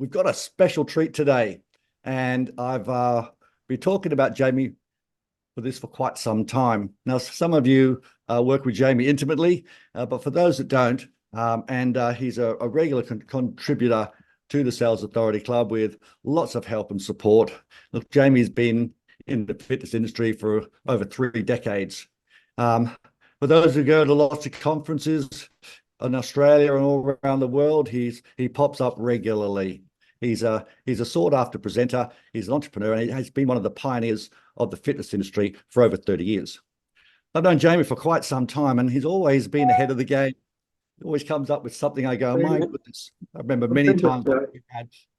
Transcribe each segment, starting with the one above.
we've got a special treat today, and I've been talking about Jamie for quite some time. Now, some of you work with Jamie intimately, but for those that don't, he's a regular contributor to the Sales Authority Club with lots of help and support. Look, Jamie's been in the fitness industry for over 3 decades. For those who go to lots of conferences in Australia and all around the world, he pops up regularly. He's a sought after presenter. He's an entrepreneur, and he has been one of the pioneers of the fitness industry for over 30 years. I've known Jamie for quite some time, and he's always been ahead of the game. He always comes up with something. I go, my goodness. I remember many times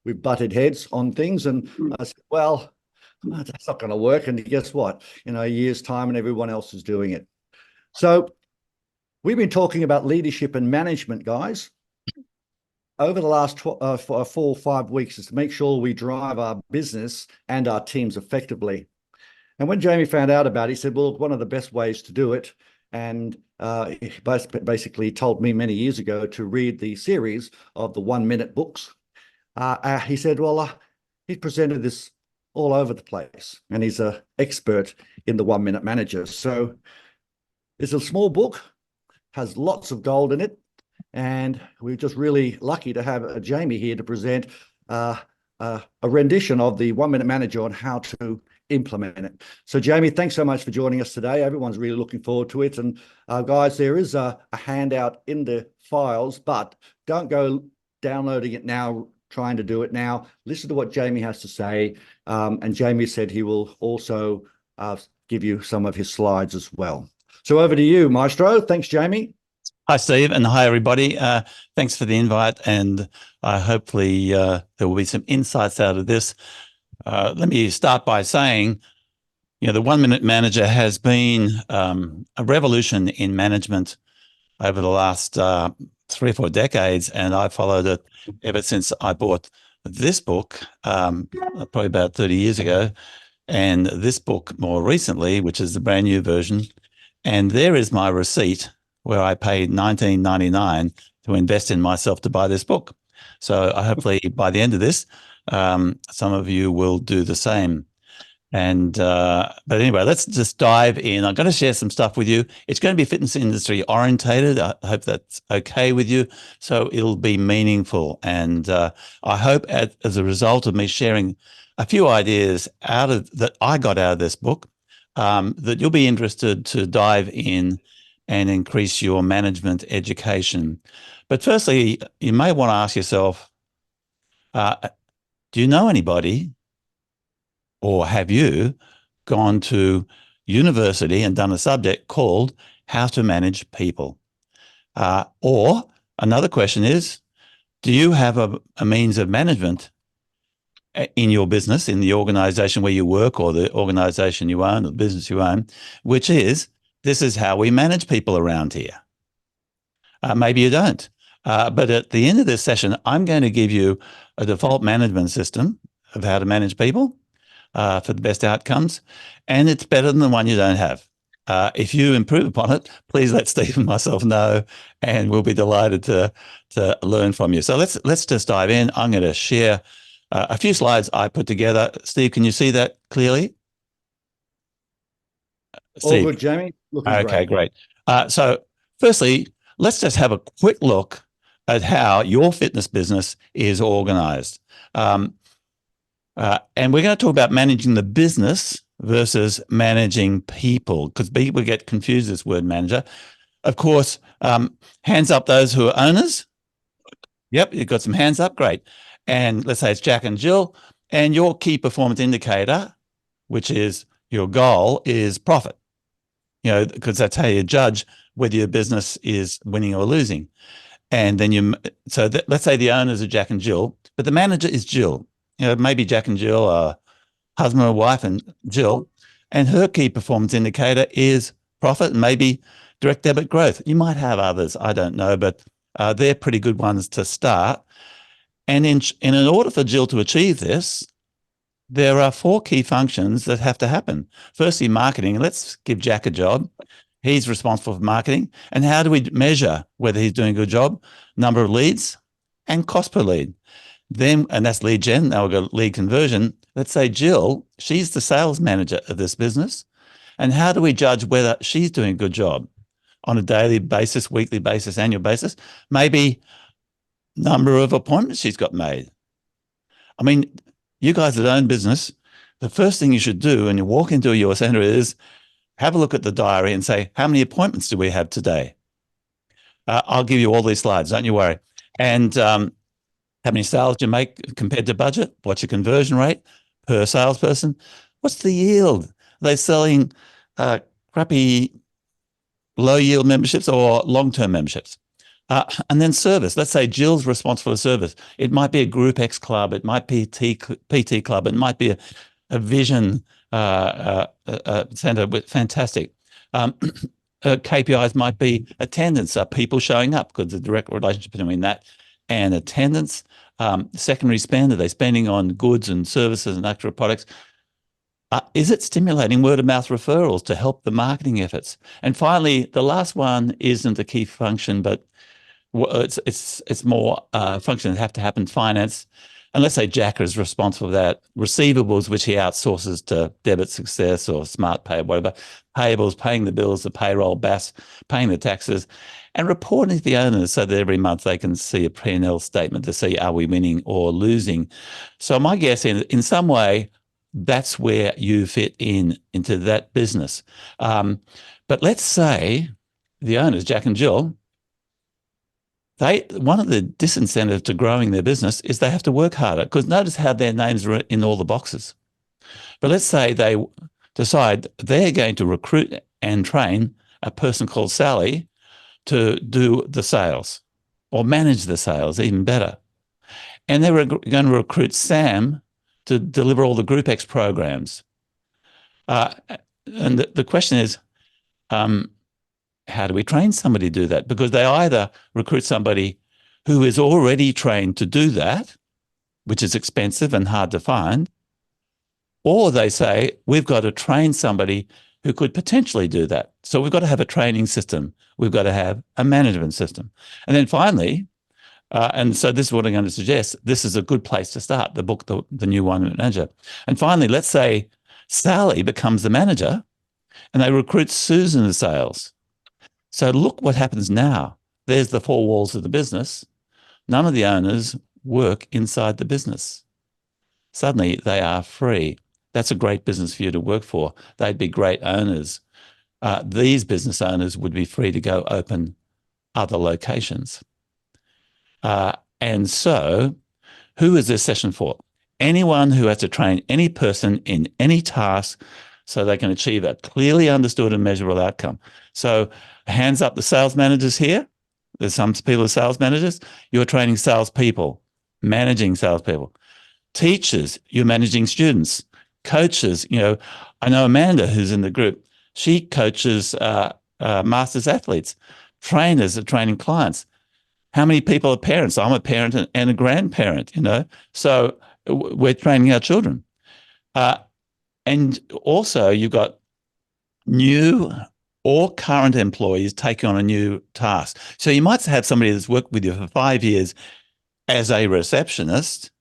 we've butted heads on things, and I said, well, that's not going to work. And guess what? A year's time and everyone else is doing it. So we've been talking about leadership and management, guys, over the last 4 or 5 weeks, is to make sure we drive our business and our teams effectively. And when Jamie found out about it, he said, well, one of the best ways to do it, and he basically told me many years ago to read the series of the 1-minute books. He said, well, he presented this all over the place, and he's an expert in the 1-minute manager. So it's a small book, has lots of gold in it, and we're just really lucky to have Jamie here to present a rendition of the 1-minute manager on how to implement it. So Jamie, thanks so much for joining us today. Everyone's really looking forward to it. And guys, there is a handout in the files, but don't go downloading it now, trying to do it now. Listen to what Jamie has to say. And Jamie said he will also give you some of his slides as well. So over to you, Maestro. Thanks, Jamie. Hi, Steve, and hi, everybody. Thanks for the invite, and hopefully there will be some insights out of this. Let me start by saying, the 1-minute manager has been a revolution in management over the last 3 or 4 decades, and I followed it ever since I bought this book, probably about 30 years ago, and this book more recently, which is the brand new version. And there is my receipt where I paid $19.99 to invest in myself to buy this book. So hopefully by the end of this, some of you will do the same. And but anyway, let's just dive in. I'm going to share some stuff with you. It's going to be fitness industry orientated. I hope that's okay with you. So it'll be meaningful. And I hope as a result of me sharing a few ideas that I got out of this book, that you'll be interested to dive in and increase your management education. But firstly, you may want to ask yourself, do you know anybody, or have you gone to university and done a subject called How to Manage People? Or another question is, do you have a means of management in your business, in the organization where you work, or the organization you own, or the business you own, which is, this is how we manage people around here? Maybe you don't. But at the end of this session, I'm going to give you a default management system of how to manage people for the best outcomes. And it's better than the one you don't have. If you improve upon it, please let Steve and myself know, and we'll be delighted to learn from you. So let's just dive in. I'm going to share a few slides I put together. Steve, can you see that clearly? Steve. All good, Jamie. Looking okay, great. So firstly, let's just have a quick look at how your fitness business is organized. And we're going to talk about managing the business versus managing people, because people get confused with this word manager. Of course, hands up those who are owners. Yep, you've got some hands up, great. And let's say it's Jack and Jill, and your key performance indicator, which is your goal, is profit. Because that's how you judge whether your business is winning or losing. And then let's say the owners are Jack and Jill, but the manager is Jill. Maybe Jack and Jill are husband or wife and Jill, and her key performance indicator is profit and maybe direct debit growth. You might have others, I don't know, but they're pretty good ones to start. And in order for Jill to achieve this, there are 4 key functions that have to happen. Firstly, marketing. Let's give Jack a job. He's responsible for marketing. And how do we measure whether he's doing a good job? Number of leads and cost per lead. Then, and that's lead gen. Now we've got lead conversion. Let's say Jill, she's the sales manager of this business. And how do we judge whether she's doing a good job on a daily basis, weekly basis, annual basis? Maybe number of appointments she's got made. I mean, you guys that own business, the first thing you should do when you walk into your center is have a look at the diary and say, how many appointments do we have today? I'll give you all these slides, don't you worry. And how many sales do you make compared to budget? What's your conversion rate per salesperson? What's the yield? Are they selling crappy low yield memberships or long-term memberships? And then service. Let's say Jill's responsible for service. It might be a Group X club. It might be a PT club. It might be a vision center with fantastic. KPIs might be attendance. Are people showing up? Because the direct relationship between that and attendance. Secondary spend. Are they spending on goods and services and extra products? Is it stimulating word of mouth referrals to help the marketing efforts? And finally, the last one isn't a key function, but it's more functions that have to happen. Finance, and let's say Jacker is responsible for that. Receivables, which he outsources to Debit Success or Smart Pay, whatever. Payables, paying the bills, the payroll, BAS, paying the taxes, and reporting to the owners so that every month they can see a P&L statement to see are we winning or losing. So my guess in some way, that's where you fit into that business. But let's say the owners, Jack and Jill, one of the disincentives to growing their business is they have to work harder, because notice how their names are in all the boxes. But let's say they decide they're going to recruit and train a person called Sally to do the sales or manage the sales, even better. And they were going to recruit Sam to deliver all the Group X programs. And the question is, how do we train somebody to do that? Because they either recruit somebody who is already trained to do that, which is expensive and hard to find, or they say, we've got to train somebody who could potentially do that. So we've got to have a training system. We've got to have a management system. And then finally, and so this is what I'm going to suggest, this is a good place to start, the book, The New 1 Minute Manager. And finally, let's say Sally becomes the manager and they recruit Susan to sales. So look what happens now. There's the four walls of the business. None of the owners work inside the business. Suddenly they are free. That's a great business for you to work for. They'd be great owners. These business owners would be free to go open other locations. And so who is this session for? Anyone who has to train any person in any task so they can achieve a clearly understood and measurable outcome. So hands up the sales managers here. There's some people who are sales managers. You're training salespeople, managing salespeople. Teachers, you're managing students. Coaches, I know Amanda who's in the group. She coaches masters athletes. Trainers are training clients. How many people are parents? I'm a parent and a grandparent, So we're training our children. And also you've got new or current employees taking on a new task. So you might have somebody that's worked with you for 5 years as a receptionist,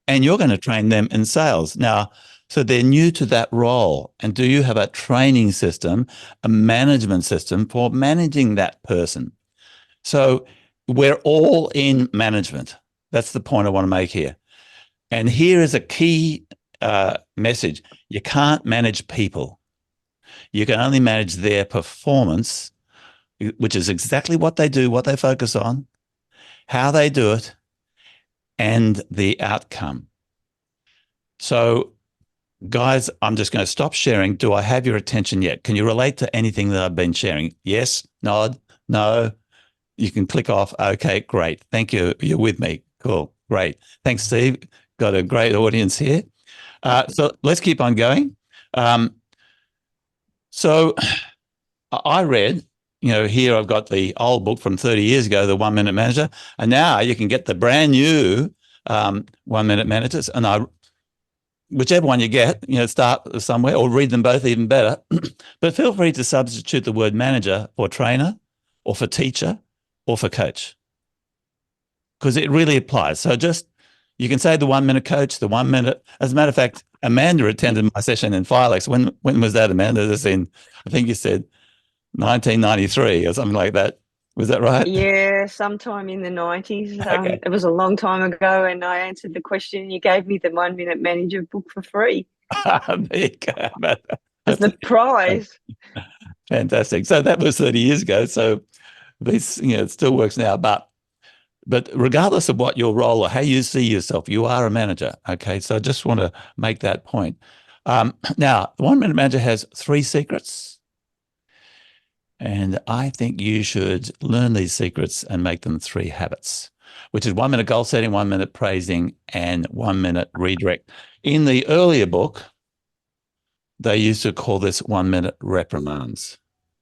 and you're going to train them in sales. Now, so they're new to that role. And do you have a training system, a management system for managing that person? So we're all in management. That's the point I want to make here. And here is a key message. You can't manage people. You can only manage their performance, which is exactly what they do, what they focus on, how they do it, and the outcome. So, guys, I'm just going to stop sharing. Do I have your attention yet? Can you relate to anything that I've been sharing? Yes, nod, no. You can click off. Okay, great. Thank you. You're with me. Cool. Great. Thanks, Steve. Got a great audience here. So let's keep on going. So I read, here I've got the old book from 30 years ago, The 1 Minute Manager, and now you can get the brand new 1 Minute Managers. And whichever one you get, start somewhere or read them both, even better. But feel free to substitute the word manager for trainer or for teacher or for coach, because it really applies. So just, You can say the 1 minute coach, the 1 minute. As a matter of fact, Amanda attended my session in Filex. When was that, Amanda? This in, I think you said 1993 or something like that. Was that right? Yeah, sometime in the 90s. Okay. It was a long time ago, and I answered the question. You gave me the 1 Minute Manager book for free There you go. as the prize. Fantastic. So that was 30 years ago. So this, it still works now. But regardless of what your role or how you see yourself, you are a manager. Okay. So I just want to make that point. Now, the 1 Minute Manager has 3 secrets. And I think you should learn these secrets and make them 3 habits, which is 1 minute goal setting, 1 minute praising, and 1 minute redirect. In the earlier book, they used to call this 1 minute reprimands.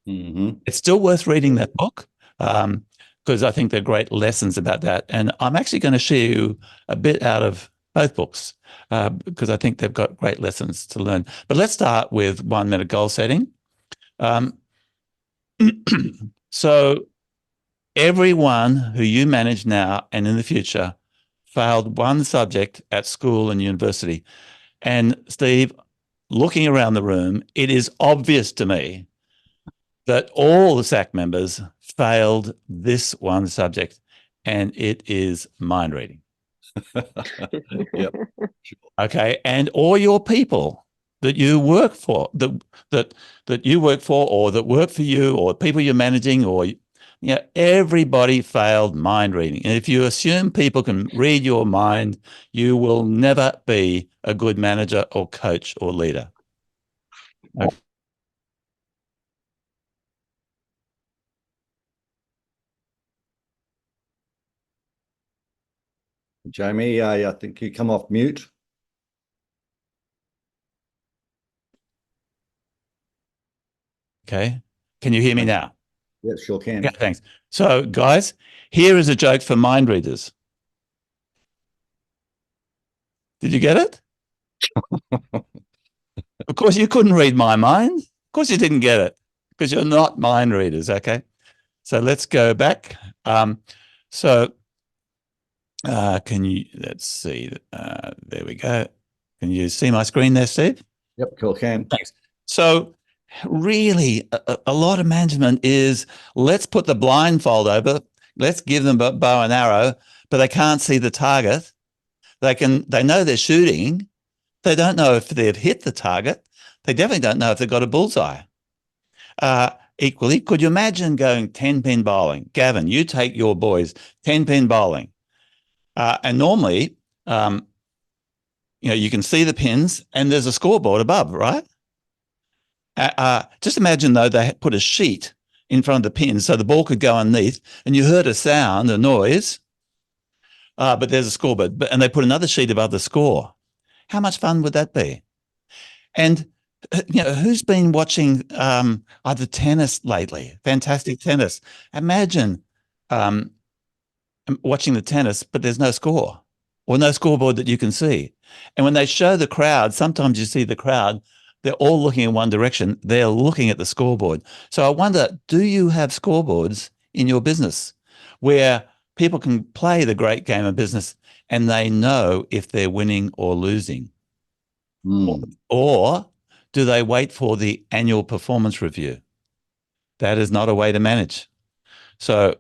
Mm-hmm. It's still worth reading that book because I think they're great lessons about that. And I'm actually going to share you a bit out of both books because I think they've got great lessons to learn. But let's start with 1 minute goal setting. So everyone who you manage now and in the future failed one subject at school and university. And Steve, looking around the room, it is obvious to me that all the SAC members failed this one subject, and it is mind reading. Yep. Okay. And all your people that you work for, that you work for, or that work for you, or people you're managing, or everybody failed mind reading. And if you assume people can read your mind, you will never be a good manager or coach or leader. Okay. Jamie, I think you come off mute. Okay. Can you hear me now? Yeah, sure can. Yeah, thanks. So, guys, here is a joke for mind readers. Did you get it? Of course, you couldn't read my mind. Of course, you didn't get it because you're not mind readers. Okay. So let's go back. Can you, let's see. There we go. Can you see my screen there, Steve? Yep, sure can. Thanks. So really, a lot of management is let's put the blindfold over, let's give them a bow and arrow, but they can't see the target. They know they're shooting. They don't know if they've hit the target. They definitely don't know if they've got a bullseye. Equally, could you imagine going 10-pin bowling? Gavin, you take your boys 10-pin bowling. And normally, you can see the pins and there's a scoreboard above, right? Just imagine, though, they put a sheet in front of the pins so the ball could go underneath and you heard a sound, a noise, but there's a scoreboard. And they put another sheet above the score. How much fun would that be? And, who's been watching either tennis lately? Fantastic tennis. Imagine watching the tennis, but there's no score or no scoreboard that you can see. And when they show the crowd, sometimes you see the crowd, they're all looking in one direction. They're looking at the scoreboard. So I wonder, do you have scoreboards in your business where people can play the great game of business and they know if they're winning or losing? Or do they wait for the annual performance review? That is not a way to manage. So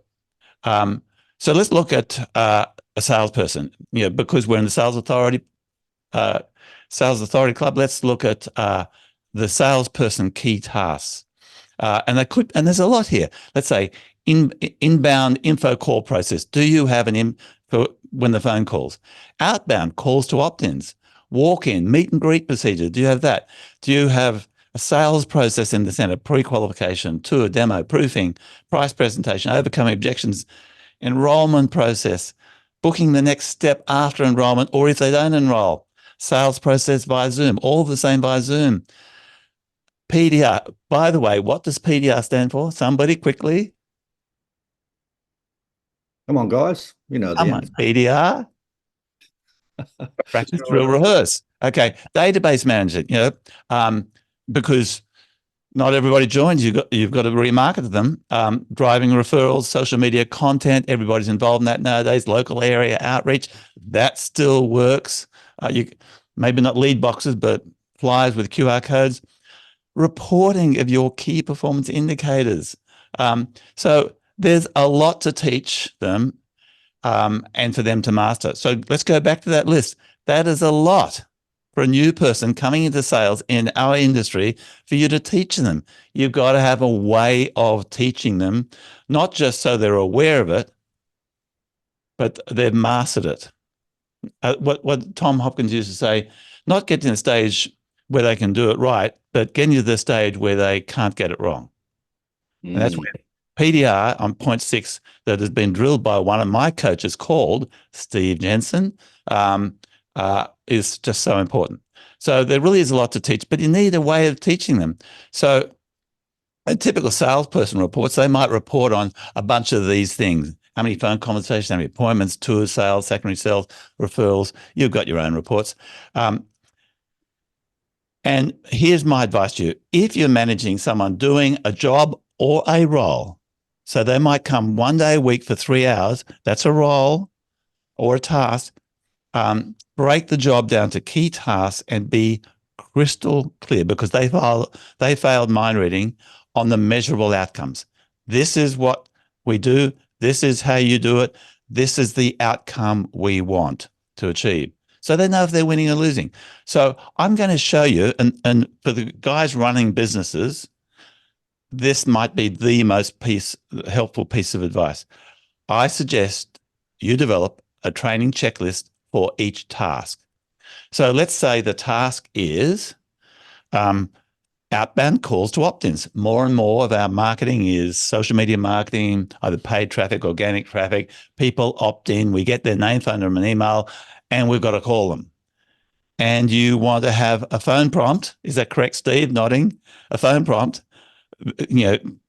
let's look at a salesperson, because we're in the sales authority club. Let's look at the salesperson key tasks. And there's a lot here. Let's say inbound info call process. Do you have an info when the phone calls? Outbound calls to opt-ins, walk-in, meet and greet procedure. Do you have that? Do you have a sales process in the center, pre-qualification, tour, demo, proofing, price presentation, overcoming objections, enrollment process, booking the next step after enrollment, or if they don't enroll, sales process via Zoom, all the same via Zoom. PDR. By the way, what does PDR stand for? Somebody quickly. Come on, guys. Come on, PDR. Practice, drill, rehearse. Okay. Database management, because Not everybody joins. You've got to remarket to them. Driving referrals, social media content. Everybody's involved in that nowadays. Local area outreach, that still works. You maybe not lead boxes, but flyers with QR codes. Reporting of your key performance indicators. So there's a lot to teach them, and for them to master. So let's go back to that list. That is a lot for a new person coming into sales in our industry for you to teach them. You've got to have a way of teaching them, not just so they're aware of it, but they've mastered it. What Tom Hopkins used to say, not getting to the stage where they can do it right, but getting to the stage where they can't get it wrong. And that's where PDR on point 6 that has been drilled by one of my coaches called Steve Jensen is just so important. So there really is a lot to teach, but you need a way of teaching them. So a typical salesperson reports, they might report on a bunch of these things. How many phone conversations, how many appointments, tours, sales, secondary sales, referrals. You've got your own reports. And here's my advice to you. If you're managing someone doing a job or a role, so they might come one day a week for 3 hours, that's a role or a task. Break the job down to key tasks and be crystal clear, because they failed mind reading on the measurable outcomes. This is what we do. This is how you do it. This is the outcome we want to achieve. So they know if they're winning or losing. So I'm going to show you, and for the guys running businesses, this might be the most helpful piece of advice. I suggest you develop a training checklist for each task. So let's say the task is outbound calls to opt-ins. More and more of our marketing is social media marketing, either paid traffic, organic traffic. People opt in, we get their name, phone number, and email, and we've got to call them. And you want to have a phone prompt. Is that correct, Steve? Nodding. A phone prompt,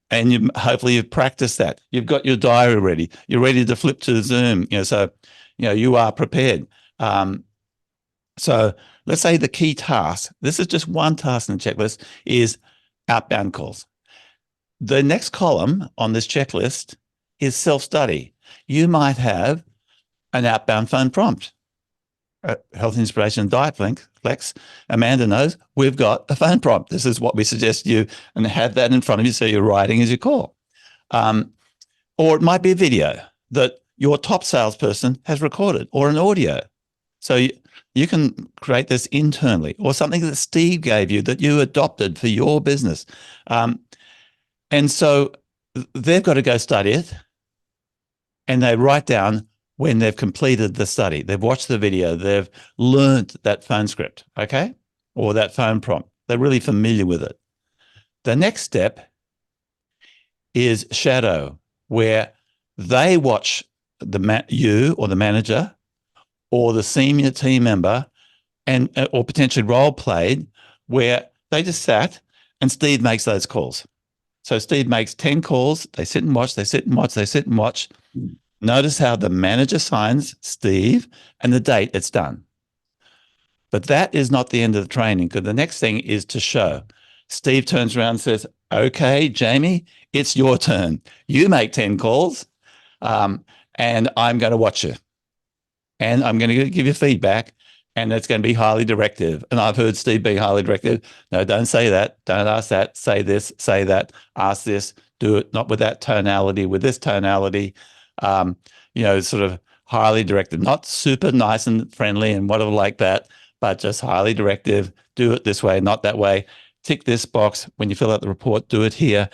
and hopefully you've practiced that. You've got your diary ready. You're ready to flip to Zoom. So you are prepared. So let's say the key task, this is just one task in the checklist, is outbound calls. The next column on this checklist is self-study. You might have an outbound phone prompt. Health Inspiration dietflex, Amanda knows we've got a phone prompt. This is what we suggest you, and have that in front of you so you're writing as you call. Or it might be a video that your top salesperson has recorded, or an audio. So you can create this internally, or something that Steve gave you that you adopted for your business. And so they've got to go study it, and they write down when they've completed the study. They've watched the video, they've learned that phone script, okay? Or that phone prompt. They're really familiar with it. The next step is shadow, where they watch you or the manager or the senior team member or potentially role played, where they just sat and Steve makes those calls. So Steve makes 10 calls. They sit and watch, they sit and watch, they sit and watch. Notice how the manager signs Steve and the date it's done. But that is not the end of the training, because the next thing is to show. Steve turns around and says, okay, Jamie, it's your turn. You make 10 calls, and I'm going to watch you. And I'm going to give you feedback, and it's going to be highly directive. And I've heard Steve be highly directive. No, don't say that. Don't ask that. Say this, say that, ask this, do it not with that tonality, with this tonality. Sort of highly directive, not super nice and friendly and whatever like that, but just highly directive. Do it this way, not that way. Tick this box when you fill out the report. Do it here.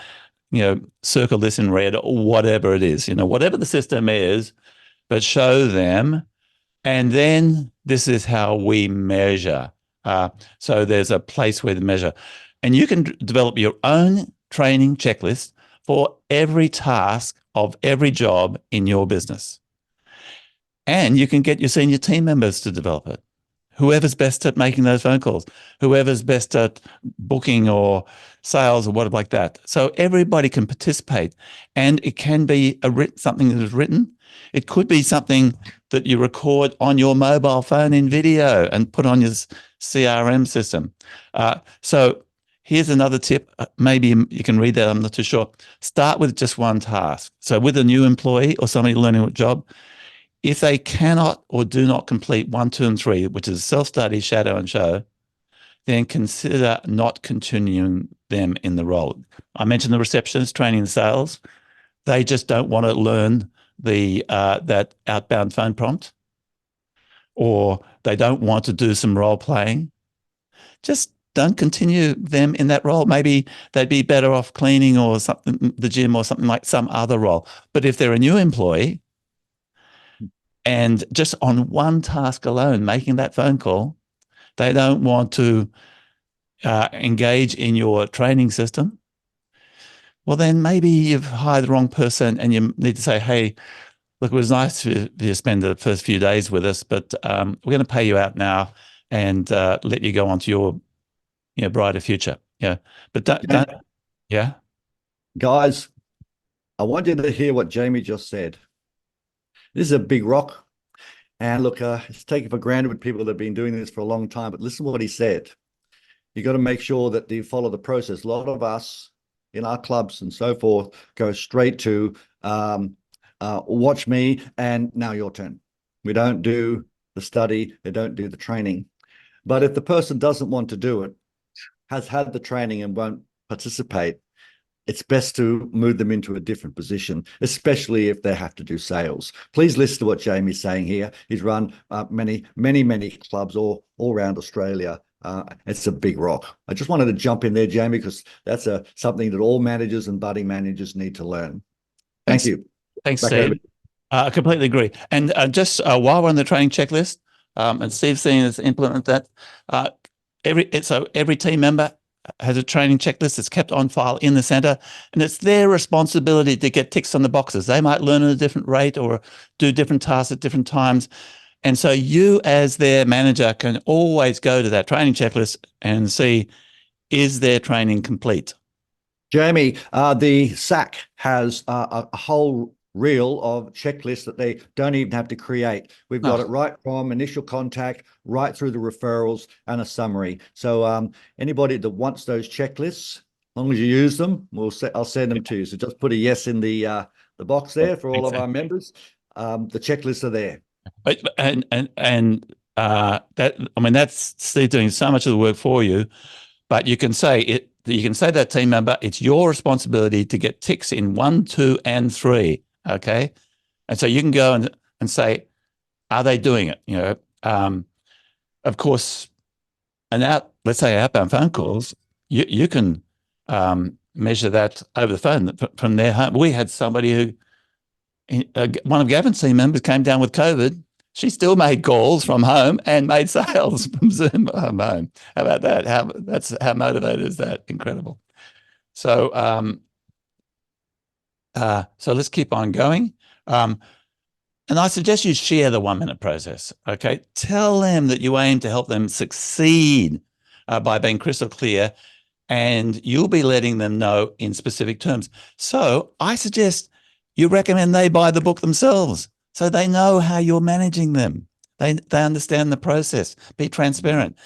Circle this in red, or whatever it is. Whatever the system is, but show them. And then this is how we measure. So there's a place where to measure, and you can develop your own training checklist for every task of every job in your business. And you can get your senior team members to develop it. Whoever's best at making those phone calls, whoever's best at booking or sales or whatever like that. So everybody can participate, and it can be something that is written. It could be something that you record on your mobile phone in video and put on your CRM system. So Here's another tip. Maybe you can read that. I'm not too sure. Start with just one task. So with a new employee or somebody learning a job, if they cannot or do not complete 1, 2, and 3, which is self-study, shadow, and show, then consider not continuing them in the role. I mentioned the receptionist, training, and sales. They just don't want to learn that outbound phone prompt, or they don't want to do some role playing. Just don't continue them in that role. Maybe they'd be better off cleaning or something, the gym or something like some other role. But if they're a new employee and just on one task alone, making that phone call, they don't want to engage in your training system, well, then maybe you've hired the wrong person and you need to say, hey, look, it was nice for you to spend the first few days with us, but we're going to pay you out now and let you go on to your brighter future. Yeah. But don't yeah. Guys, I want you to hear what Jamie just said. This is a big rock. And look, it's taken for granted with people that have been doing this for a long time, but listen to what he said. You got to make sure that you follow the process. A lot of us in our clubs and so forth go straight to watch me and now your turn. We don't do the study, they don't do the training. But if the person doesn't want to do it, has had the training and won't participate, it's best to move them into a different position, especially if they have to do sales. Please listen to what Jamie's saying here. He's run many clubs all around Australia. It's a big rock. I just wanted to jump in there, Jamie, because that's something that all managers and budding managers need to learn. Thank you. Thanks, Steve. I completely agree. And just while we're on the training checklist, and Steve's seen us implement that, every team member has a training checklist that's kept on file in the center, and it's their responsibility to get ticks on the boxes. They might learn at a different rate or do different tasks at different times. And so you as their manager can always go to that training checklist and see, is their training complete? Jamie, the SAC has a whole reel of checklists that they don't even have to create. We've got it right from initial contact, right through the referrals and a summary. So anybody that wants those checklists, as long as you use them, I'll send them to you. So just put a yes in the box there for all of our members. The checklists are there. That's Steve doing so much of the work for you, but you can say it. You can say that team member, it's your responsibility to get ticks in 1, 2, and 3. Okay. And so you can go and say, are they doing it? Of course, let's say outbound phone calls, you can measure that over the phone from their home. We had somebody who, one of Gavin's team members came down with COVID. She still made calls from home and made sales from Zoom from home. How about that? How motivated is that? Incredible. So, so let's keep on going. And I suggest you share the 1-minute process. Okay, tell them that you aim to help them succeed by being crystal clear, and you'll be letting them know in specific terms. So I suggest you recommend they buy the book themselves, so they know how you're managing them. They understand the process. Be transparent.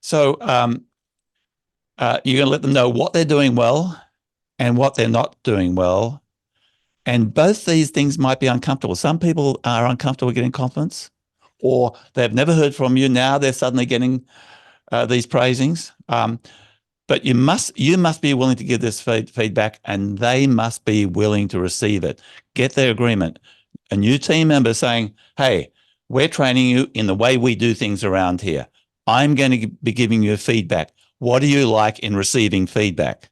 So you're going to let them know what they're doing well and what they're not doing well. And both these things might be uncomfortable. Some people are uncomfortable getting compliments, or they've never heard from you. Now they're suddenly getting these praisings. But you must be willing to give this feedback, and they must be willing to receive it. Get their agreement. A new team member saying, hey, we're training you in the way we do things around here. I'm going to be giving you feedback. What do you like in receiving feedback?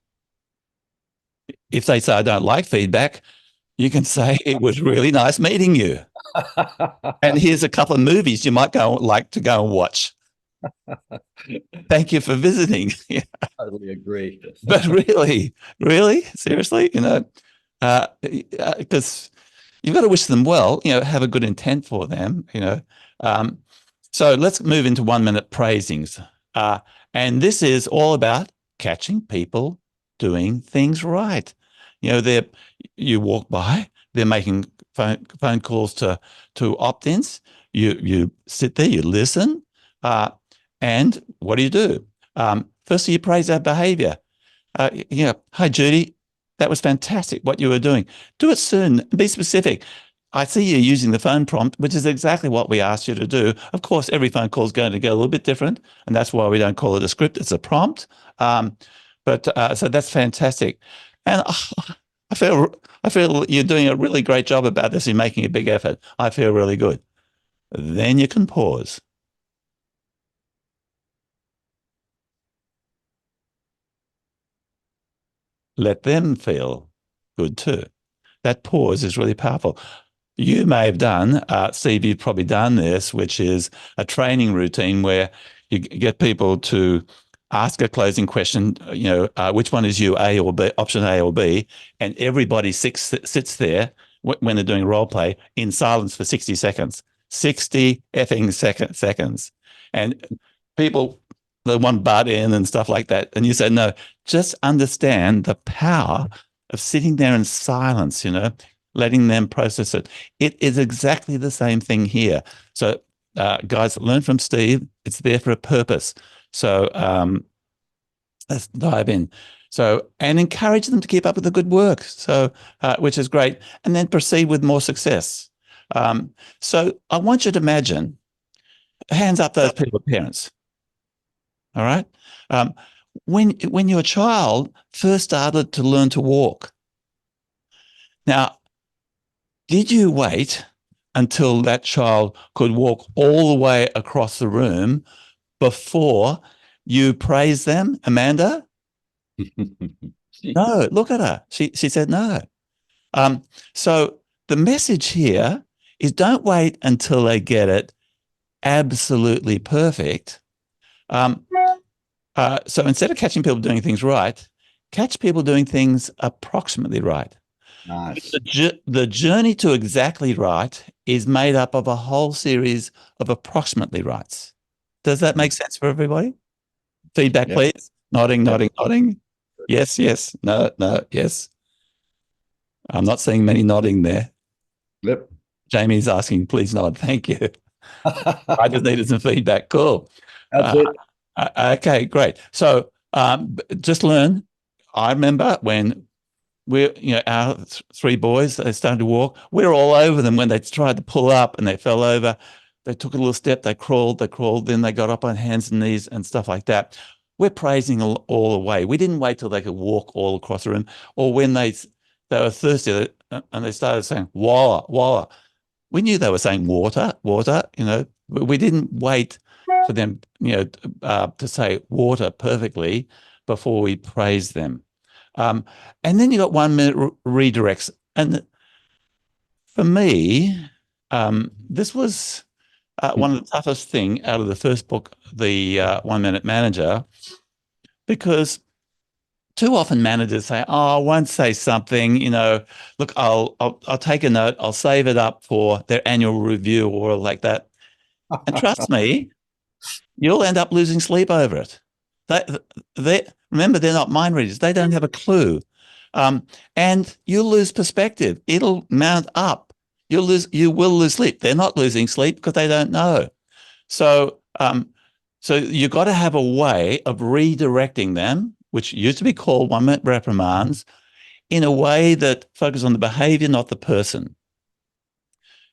If they say, I don't like feedback, you can say, it was really nice meeting you. And here's a couple of movies you might like to go and watch. Thank you for visiting. Yeah. Totally agree. But really, seriously, because you've got to wish them well, have a good intent for them, So let's move into 1-minute praisings. And this is all about catching people doing things right. You walk by, they're making phone calls to opt-ins. You sit there, you listen, and what do? Firstly, you praise their behavior. Hi, Judy. That was fantastic what you were doing. Do it soon. Be specific. I see you using the phone prompt, which is exactly what we asked you to do. Of course, every phone call is going to go a little bit different, and that's why we don't call it a script. It's a prompt. So that's fantastic. And I feel you're doing a really great job about this. You're making a big effort. I feel really good. Then you can pause. Let them feel good too. That pause is really powerful. You may have done, Steve, you've probably done this, which is a training routine where you get people to ask a closing question, which one is you, A or B, option A or B, and everybody sits there when they're doing role play in silence for 60 seconds. 60 effing seconds. And people, they want butt in and stuff like that. And you say, no, just understand the power of sitting there in silence, letting them process it. It is exactly the same thing here. So, guys, learn from Steve. It's there for a purpose. So let's dive in. So, and encourage them to keep up with the good work. So, which is great. And then proceed with more success. So I want you to imagine, hands up those people, parents. All right. When your child first started to learn to walk. Now, did you wait until that child could walk all the way across the room before you praised them, Amanda? No, look at her. She said no. So the message here is don't wait until they get it absolutely perfect. So instead of catching people doing things right, catch people doing things approximately right. Nice. The journey to exactly right is made up of a whole series of approximately rights. Does that make sense for everybody? Feedback, Yep. please. Nodding. Yes, no, yes. I'm not seeing many nodding there. Yep. Jamie's asking, please nod. Thank you. I just needed some feedback. Cool. That's it. Okay, great. So just learn. I remember when our three boys, they started to walk. We were all over them when they tried to pull up and they fell over. They took a little step, they crawled, then they got up on hands and knees and stuff like that. We're praising all the way. We didn't wait till they could walk all across the room, or when they were thirsty and they started saying, walla, walla. We knew they were saying water. We didn't wait for them, to say water perfectly before we praised them. And then you got 1 minute redirects. And for me, this was one of the toughest thing out of the first book, the 1 Minute Manager, because too often managers say, "Oh, I won't say something. Look, I'll take a note. I'll save it up for their annual review or like that." And trust me, you'll end up losing sleep over it. Remember, they're not mind readers. They don't have a clue. And you'll lose perspective. It'll mount up. You will lose sleep. They're not losing sleep because they don't know. So, you've got to have a way of redirecting them, which used to be called 1 minute reprimands, in a way that focuses on the behavior, not the person.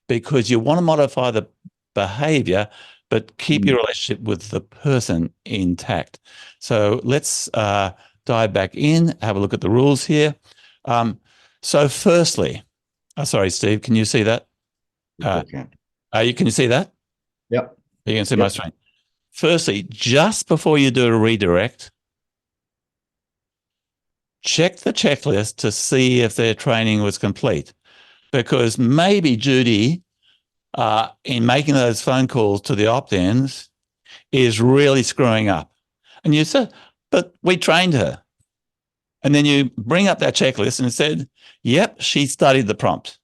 Because you want to modify the behavior, but keep your relationship with the person intact. So let's dive back in, have a look at the rules here. So firstly, sorry, Steve, can you see that? Can you see that? Yep. You can see my screen. Firstly, just before you do a redirect, check the checklist to see if their training was complete. Because maybe Judy, in making those phone calls to the opt-ins, is really screwing up. And you said, but we trained her. And then you bring up that checklist and said, yep, she studied the prompt.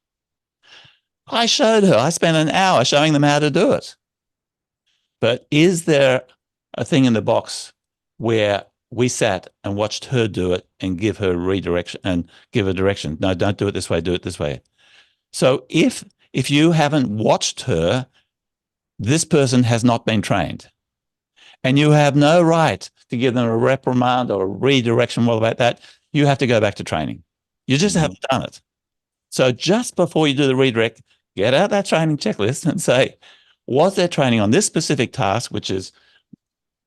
I showed her. I spent an hour showing them how to do it. But is there a thing in the box where we sat and watched her do it and give her redirection and give her direction? No, don't do it this way. Do it this way. So if you haven't watched her, this person has not been trained. And you have no right to give them a reprimand or a redirection, what about that? You have to go back to training. You just haven't done it. So just before you do the redirect, get out that training checklist and say, was there training on this specific task, which is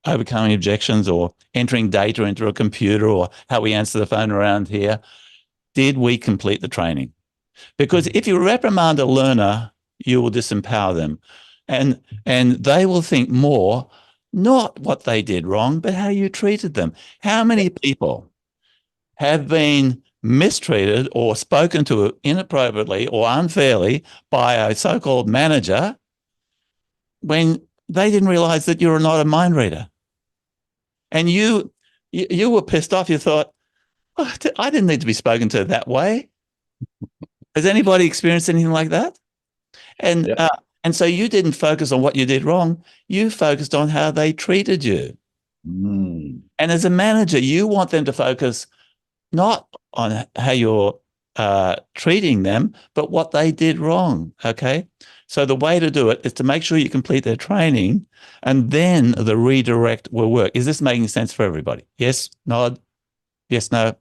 overcoming objections or entering data into a computer or how we answer the phone around here? Did we complete the training? Because if you reprimand a learner, you will disempower them. And they will think more, not what they did wrong, but how you treated them. How many people have been mistreated or spoken to inappropriately or unfairly by a so-called manager when they didn't realize that you're not a mind reader? And you were pissed off. You thought, oh, I didn't need to be spoken to that way. Has anybody experienced anything like that? And Yeah. And so you didn't focus on what you did wrong. You focused on how they treated you. Mm. And as a manager, you want them to focus not on how you're treating them, but what they did wrong. Okay. So the way to do it is to make sure you complete their training, and then the redirect will work. Is this making sense for everybody? Yes, nod. Yes, no.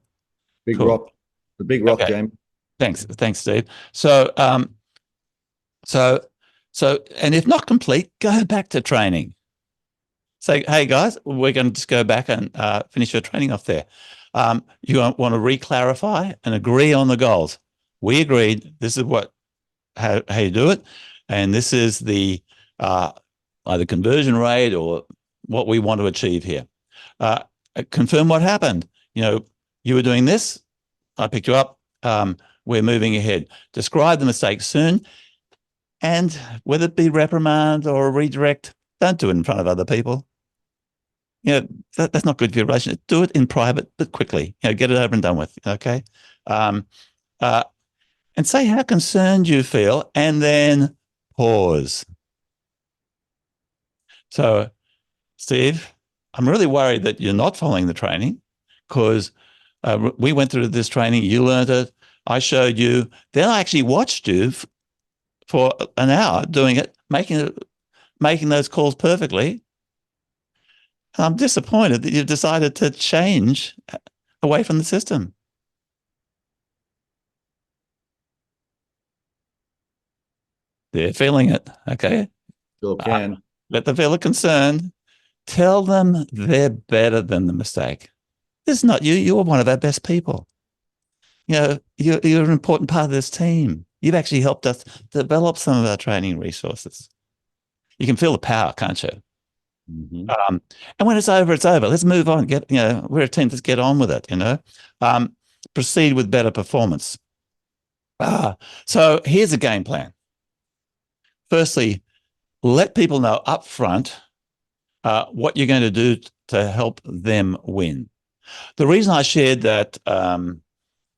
Big Cool. rock. The big rock, Okay. Jamie. Thanks, Steve. So, and if not complete, go back to training. Say, hey guys, we're going to just go back and finish your training off there. You want to re-clarify and agree on the goals. We agreed. This is how you do it, and this is the either conversion rate or what we want to achieve here. Confirm what happened. You were doing this. I picked you up. We're moving ahead. Describe the mistake soon, and whether it be reprimand or a redirect, don't do it in front of other people. That's not good for your relationship. Do it in private, but quickly. Get it over and done with. Okay, and say how concerned you feel, and then pause. So, Steve, I'm really worried that you're not following the training, because we went through this training. You learned it. I showed you. Then I actually watched you for an hour doing it, making those calls perfectly. I'm disappointed that you've decided to change away from the system. They're feeling it. Okay. Sure can. Let them feel a concern. Tell them they're better than the mistake. This is not you. You're one of our best people. You're an important part of this team. You've actually helped us develop some of our training resources. You can feel the power, can't you? Mm-hmm. And when it's over, it's over. Let's move on. We're a team. Let's get on with it. Proceed with better performance. So here's a game plan. Firstly, let people know up front what you're going to do to help them win. The reason I shared that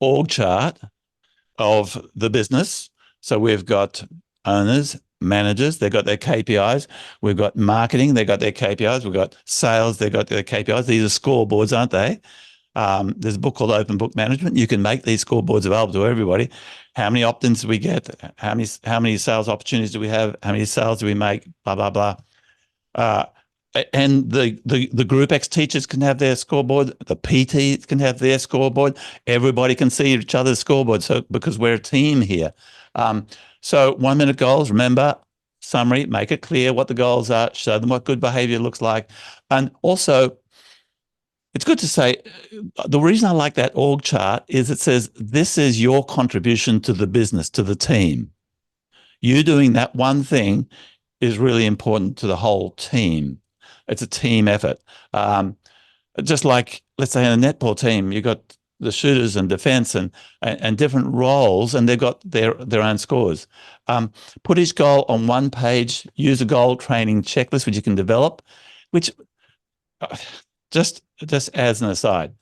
org chart of the business, so we've got owners, managers, they've got their KPIs. We've got marketing, they've got their KPIs. We've got sales, they've got their KPIs. These are scoreboards, aren't they? There's a book called Open Book Management. You can make these scoreboards available to everybody. How many opt-ins do we get? How many sales opportunities do we have? How many sales do we make? Blah, blah, blah. And the Group X teachers can have their scoreboard. The PTs can have their scoreboard. Everybody can see each other's scoreboard. So because we're a team here. So 1 minute goals, remember, summary, make it clear what the goals are, show them what good behavior looks like. And also, it's good to say, the reason I like that org chart is it says, this is your contribution to the business, to the team. You doing that one thing is really important to the whole team. It's a team effort. Just like, let's say in a netball team, you've got the shooters and defense and different roles, and they've got their own scores. Put each goal on one page, use a goal training checklist, which you can develop, which just as an aside,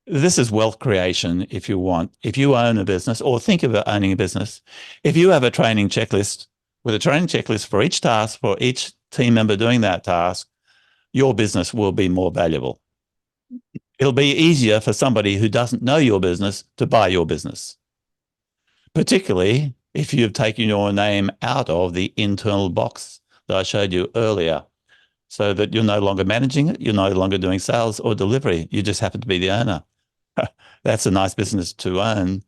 this is wealth creation if you want. If you own a business or think about owning a business, if you have a training checklist with a training checklist for each task, for each team member doing that task, your business will be more valuable. It'll be easier for somebody who doesn't know your business to buy your business, particularly if you've taken your name out of the internal box that I showed you earlier. so that you're no longer managing it. You're no longer doing sales or delivery. You just happen to be the owner. That's a nice business to own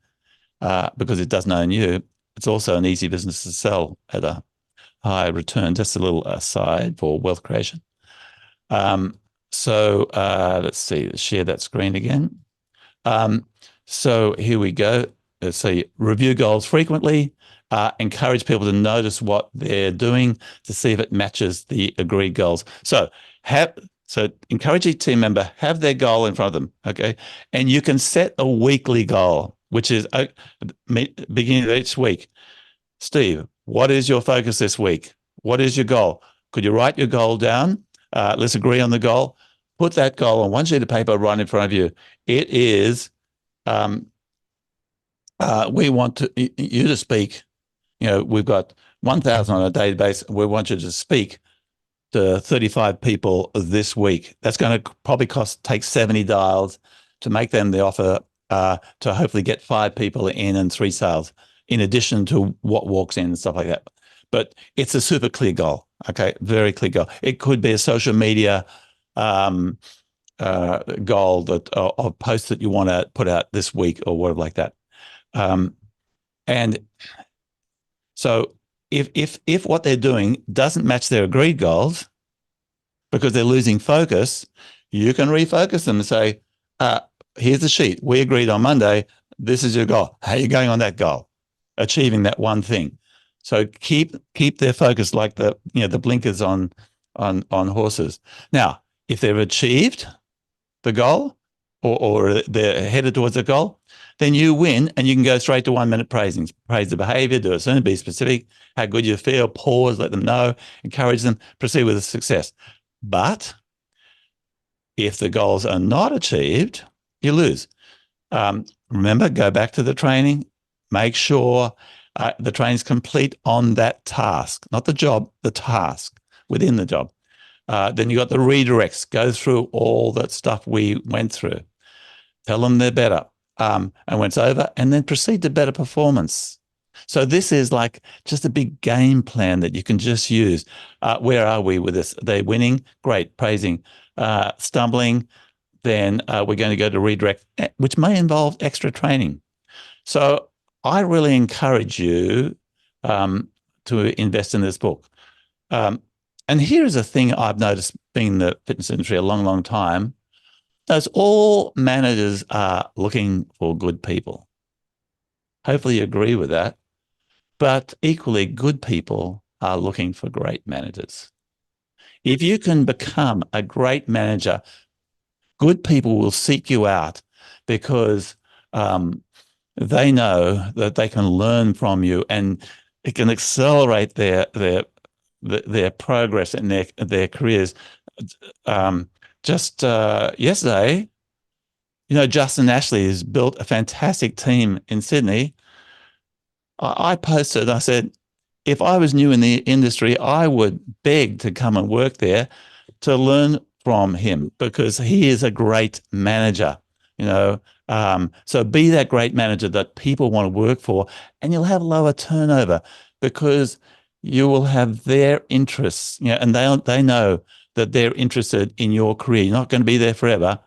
because it doesn't own you. It's also an easy business to sell at a high return. Just a little aside for wealth creation. So let's see, share that screen again. So here we go. Let's see, review goals frequently, encourage people to notice what they're doing to see if it matches the agreed goals. So encourage each team member, have their goal in front of them, okay? And you can set a weekly goal, which is beginning of each week. Steve, what is your focus this week? What is your goal? Could you write your goal down? Let's agree on the goal. Put that goal on one sheet of paper right in front of you. It is, we want you to speak. We've got 1,000 on a database. We want you to speak to 35 people this week. That's going to probably take 70 dials to make them the offer to hopefully get 5 people in and 3 sales, in addition to what walks in and stuff like that. But it's a super clear goal, okay? Very clear goal. It could be a social media goal of posts that you want to put out this week or whatever like that. And so if what they're doing doesn't match their agreed goals because they're losing focus, you can refocus them and say, here's the sheet. We agreed on Monday. This is your goal. How are you going on that goal? Achieving that one thing. So keep their focus like the blinkers on horses. Now, if they've achieved the goal or they're headed towards the goal, then you win and you can go straight to 1 minute praising. Praise the behavior, do it soon, be specific, how good you feel, pause, let them know, encourage them, proceed with the success. But if the goals are not achieved, you lose. Remember, go back to the training, make sure the training's complete on that task, not the job, the task within the job. Then you got the redirects, go through all that stuff we went through. Tell them they're better. And when it's over, and then proceed to better performance. So this is like just a big game plan that you can just use. Where are we with this? They're winning, great, praising. Stumbling, then we're going to go to redirect, which may involve extra training. So I really encourage you to invest in this book. And here is a thing I've noticed being in the fitness industry a long, long time. As all managers are looking for good people. Hopefully you agree with that. But equally, good people are looking for great managers. If you can become a great manager, good people will seek you out because they know that they can learn from you and it can accelerate their progress in their careers. Just yesterday, Justin Ashley has built a fantastic team in Sydney. I posted, I said, if I was new in the industry, I would beg to come and work there to learn from him because he is a great manager, So be that great manager that people want to work for, and you'll have lower turnover because you will have their interests, and they know that they're interested in your career. You're not going to be there forever.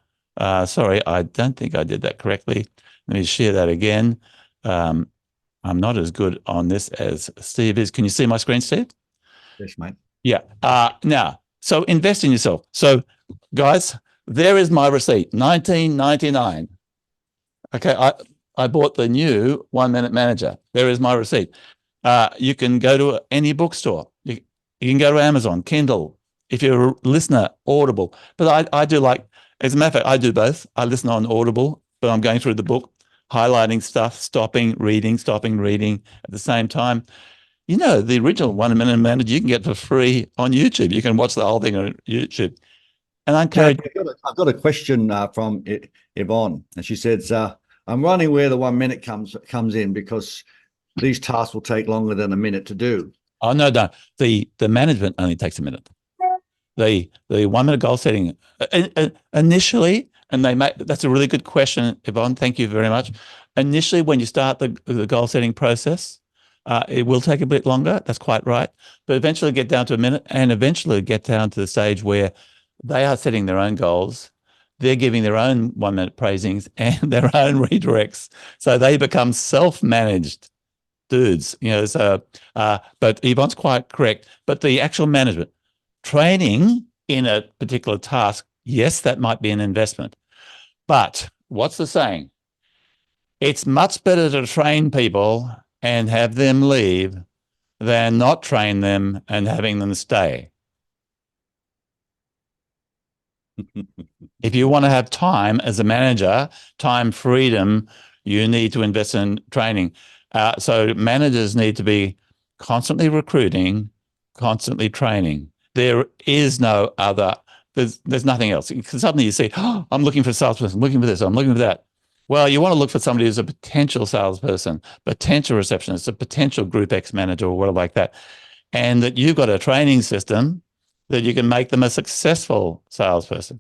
Sorry, I don't think I did that correctly. Let me share that again. I'm not as good on this as Steve is. Can you see my screen, Steve? Yes, mate. Yeah. Now, so invest in yourself. So, guys, there is my receipt, $19.99. Okay, I bought the new 1 Minute Manager. There is my receipt. You can go to any bookstore. You can go to Amazon, Kindle. If you're a listener, Audible. But I do as a matter of fact, I do both. I listen on Audible, but I'm going through the book, highlighting stuff, stopping reading at the same time. The original 1 Minute Manager you can get for free on YouTube. You can watch the whole thing on YouTube. And I encourage. I've got a question from Yvonne, and she says, "I'm running where the 1 minute comes in because these tasks will take longer than a minute to do." Oh no! The management only takes a minute. The 1 minute goal setting initially, and that's a really good question, Yvonne. Thank you very much. Initially, when you start the goal setting process, It will take a bit longer. That's quite right. But eventually get down to a minute and eventually get down to the stage where they are setting their own goals. They're giving their own 1 minute praisings and their own redirects. So they become self-managed dudes, but Yvonne's quite correct. But the actual management, training in a particular task, yes, that might be an investment. But what's the saying? It's much better to train people and have them leave than not train them and having them stay. If you want to have time as a manager, time freedom, you need to invest in training. So managers need to be constantly recruiting, constantly training. There is no other, there's nothing else. Because suddenly you see, oh, I'm looking for a salesperson, I'm looking for this, I'm looking for that. Well, you want to look for somebody who's a potential salesperson, potential receptionist, a potential Group X manager or whatever like that. And that you've got a training system that you can make them a successful salesperson.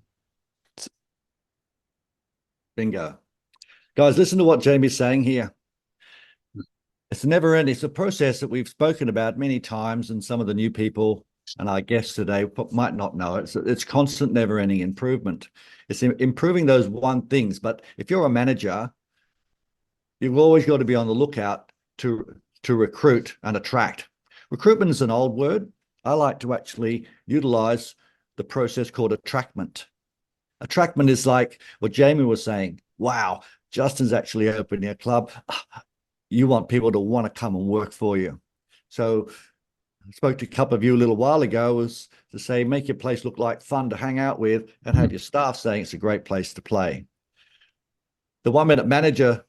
Bingo. Guys, listen to what Jamie's saying here. It's never ending. It's a process that we've spoken about many times, and some of the new people and our guests today might not know it. It's constant, never ending improvement. It's improving those one things. But if you're a manager, you've always got to be on the lookout to recruit and attract. Recruitment is an old word. I like to actually utilize the process called attractment. Attractment is like what Jamie was saying. Wow, Justin's actually opening a club. You want people to want to come and work for you. So I spoke to a couple of you a little while ago, was to say, make your place look like fun to hang out with and have your staff saying it's a great place to play. The 1 minute manager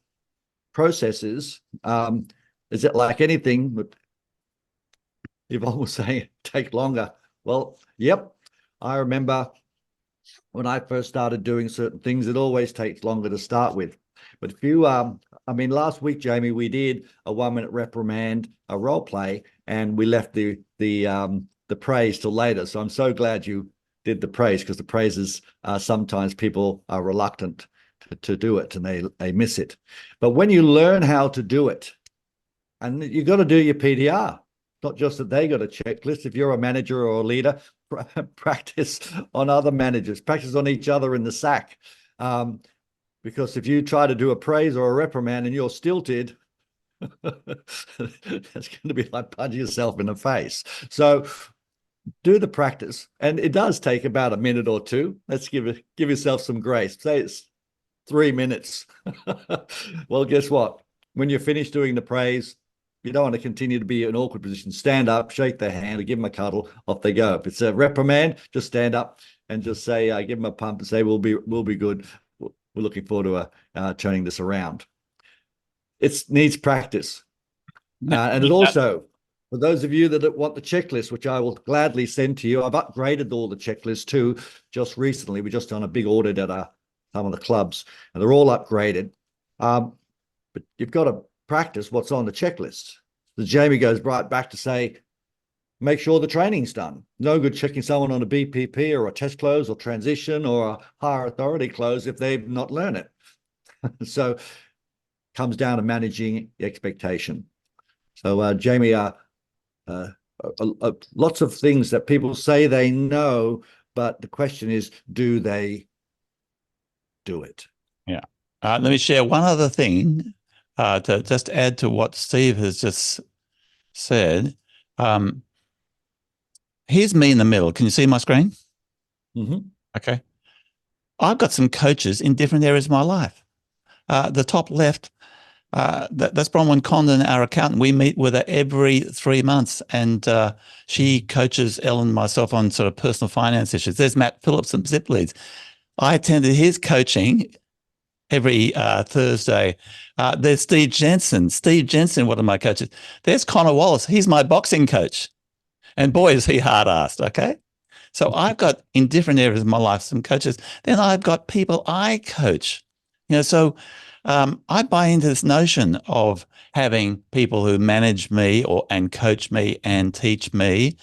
processes, is it like anything? But Yvonne was saying take longer. Well, yep. I remember when I first started doing certain things, it always takes longer to start with. But if you, last week, Jamie, we did a 1 minute reprimand, a role play, and we left the praise till later. So I'm so glad you did the praise, because the praises, sometimes people are reluctant to do it and they miss it. But when you learn how to do it, and you've got to do your PDR, not just that they got a checklist. If you're a manager or a leader, practice on other managers, practice on each other in the sack. Because if you try to do a praise or a reprimand and you're stilted, that's going to be like punching yourself in the face. So do the practice. And it does take about a minute or two. Let's give yourself some grace. Say it's 3 minutes. Well, guess what? When you're finished doing the praise, you don't want to continue to be in an awkward position. Stand up, shake their hand, or give them a cuddle. Off they go. If it's a reprimand, just stand up and just say, give them a pump and say, we'll be good. We're looking forward to turning this around. It needs practice. And it also, for those of you that want the checklist, which I will gladly send to you, I've upgraded all the checklists too just recently. We just done a big audit at some of the clubs, and they're all upgraded. But you've got to practice what's on the checklist. So Jamie goes right back to say, make sure the training's done. No good checking someone on a BPP or a test close or transition or a higher authority cloze if they've not learned it. So it comes down to managing the expectation. So Jamie, lots of things that people say they know, but the question is, do they do it? Yeah. Let me share one other thing to just add to what Steve has just said. Here's me in the middle. Can you see my screen? Mm-hmm. Okay. I've got some coaches in different areas of my life. The top left, that's Bronwyn Condon, our accountant. We meet with her every 3 months, and she coaches Ellen and myself on sort of personal finance issues. There's Matt Phillips from Zip Leads. I attended his coaching every Thursday. There's Steve Jensen. Steve Jensen, one of my coaches. There's Connor Wallace. He's my boxing coach. And boy, is he hard-assed, okay? So I've got, in different areas of my life, some coaches. Then I've got people I coach. So I buy into this notion of having people who manage me and coach me and teach me.